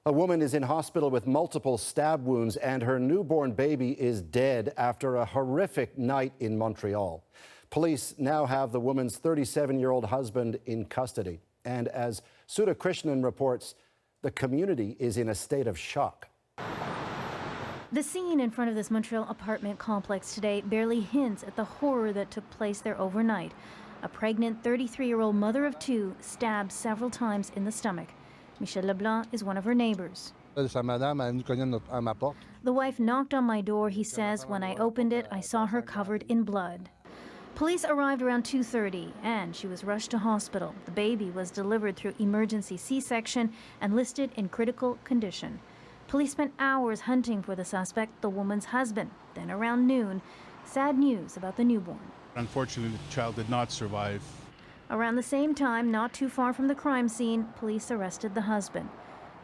A woman is in hospital with multiple stab wounds and her newborn baby is dead after a horrific night in Montreal. Police now have the woman's 37-year-old husband in custody. And as Sudha Krishnan reports, the community is in a state of shock. The scene in front of this Montreal apartment complex today barely hints at the horror that took place there overnight. A pregnant 33-year-old mother of two stabbed several times in the stomach. Michel Leblanc is one of her neighbors. The wife knocked on my door, he says. When I opened it, I saw her covered in blood. Police arrived around 2:30 and she was rushed to hospital. The baby was delivered through emergency C-section and listed in critical condition. Police spent hours hunting for the suspect, the woman's husband. Then around noon, sad news about the newborn. Unfortunately, the child did not survive. Around the same time, not too far from the crime scene, police arrested the husband.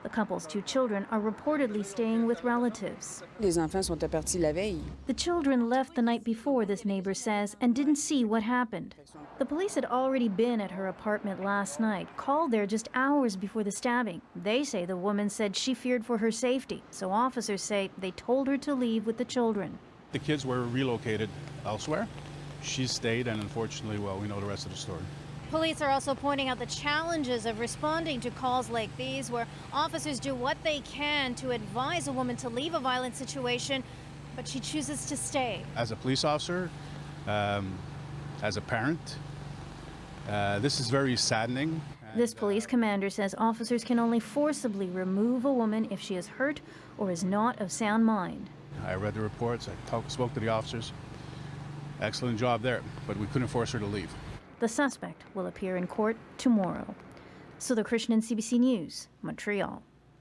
The couple's two children are reportedly staying with relatives. The children left the night before, this neighbor says, and didn't see what happened. The police had already been at her apartment last night, called there just hours before the stabbing. They say the woman said she feared for her safety, so officers say they told her to leave with the children. The kids were relocated elsewhere. She stayed, and unfortunately, well, we know the rest of the story. Police are also pointing out the challenges of responding to calls like these, where officers do what they can to advise a woman to leave a violent situation, but she chooses to stay. As a police officer, as a parent, this is very saddening. This police commander says officers can only forcibly remove a woman if she is hurt or is not of sound mind. I read the reports, I spoke to the officers. Excellent job there, but we couldn't force her to leave. The suspect will appear in court tomorrow. Sudha Krishnan, CBC News, Montreal.